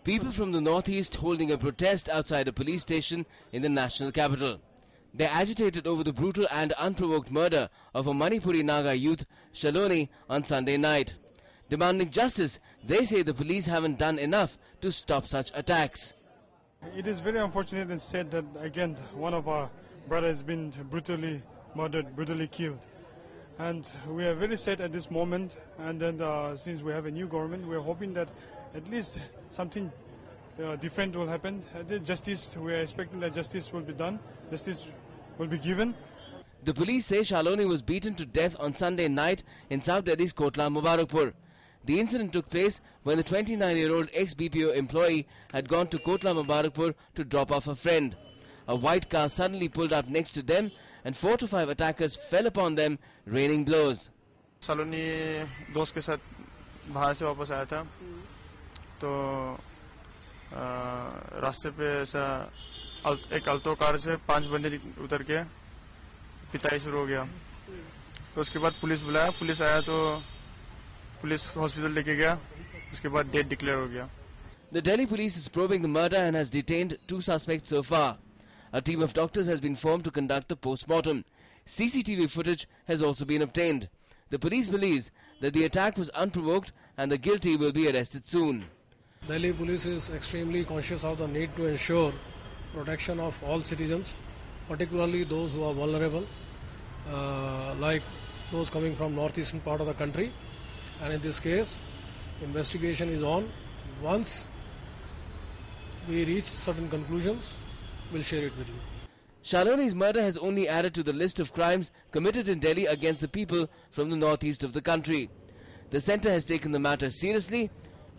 People from the northeast holding a protest outside a police station in the national capital. They agitated over the brutal and unprovoked murder of a Manipuri Naga youth, Shaloni, on Sunday night. Demanding justice, they say the police haven't done enough to stop such attacks. It is very unfortunate and sad that again one of our brothers has been brutally murdered, brutally killed. And we are very sad at this moment, and then since we have a new government, we are hoping that at least something different will happen. Justice, we are expecting that justice will be done, justice will be given. The police say Shaloni was beaten to death on Sunday night in South Delhi's Kotla Mubarakpur. The incident took place when the 29-year-old ex-BPO employee had gone to Kotla Mubarakpur to drop off a friend. A white car suddenly pulled up next to them and 4 to 5 attackers fell upon them, raining blows. Shaloni दोस्त के साथ बाहर से वापस आया था, तो रास्ते पे ऐसा एक अल्टो कार से 5 बंदे उतर के पिटाई शुरू हो गया. तो उसके बाद पुलिस बुलाया, पुलिस आया तो पुलिस हॉस्पिटल लेके गया, उसके बाद डेथ डिक्लेयर हो गया. The Delhi police is probing the murder and has detained 2 suspects so far. A team of doctors has been formed to conduct the post-mortem. CCTV footage has also been obtained. The police believes that the attack was unprovoked and the guilty will be arrested soon. Delhi police is extremely conscious of the need to ensure protection of all citizens, particularly those who are vulnerable, like those coming from northeastern part of the country. And in this case, investigation is on. Once we reach certain conclusions, we'll share it with you. Shaloni's murder has only added to the list of crimes committed in Delhi against the people from the northeast of the country. The centre has taken the matter seriously.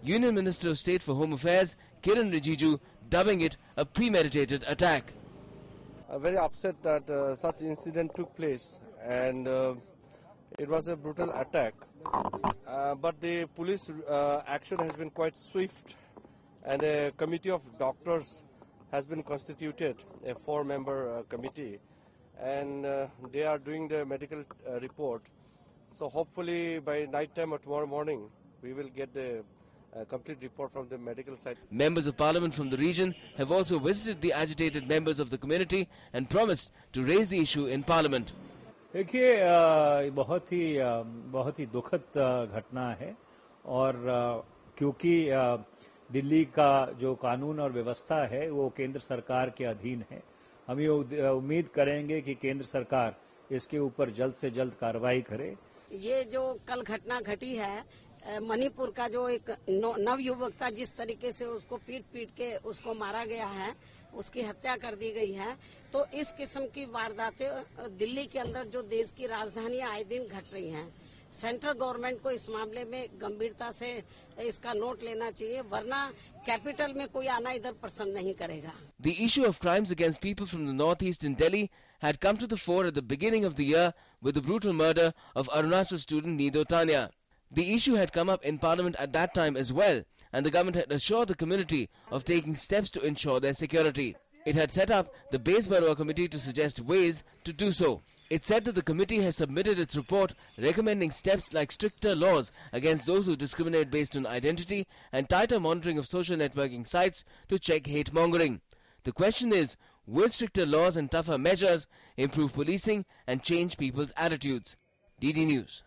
Union Minister of State for Home Affairs, Kiran Rijiju, dubbing it a premeditated attack. Very upset that such incident took place, and it was a brutal attack. But the police action has been quite swift, and a committee of doctors has been constituted, a 4-member committee, and they are doing the medical report. So hopefully by night time or tomorrow morning, we will get the complete report from the medical side. Members of parliament from the region have also visited the agitated members of the community and promised to raise the issue in parliament. देखिए, बहुत ही दुखद घटना है, और क्योंकि दिल्ली का जो कानून और व्यवस्था है वो केंद्र सरकार के अधीन है, हम ये उम्मीद करेंगे कि केंद्र सरकार इसके ऊपर जल्द से जल्द कार्रवाई करे. ये जो कल घटना घटी है, मणिपुर का जो एक नवयुवक था, जिस तरीके से उसको पीट के उसको मारा गया है, उसकी हत्या कर दी गई है, तो इस किस्म की वारदातें दिल्ली के अंदर जो देश की राजधानी आए दिन घट रही हैं. सेंट्रल गवर्नमेंट को इस मामले में गंभीरता से इसका नोट लेना चाहिए, वरना कैपिटल में कोई आना इधर पसंद नहीं करेगा. The issue of crimes against people from the northeast in Delhi had come to the fore at the beginning of the year with the brutal murder of Arunachal student Nido Tanya. The issue had come up in parliament at that time as well, and the government had assured the community of taking steps to ensure their security. It had set up the Base Barua committee to suggest ways to do so. It said that the committee has submitted its report recommending steps like stricter laws against those who discriminate based on identity and tighter monitoring of social networking sites to check hate mongering. The question is, will stricter laws and tougher measures improve policing and change people's attitudes? DD News.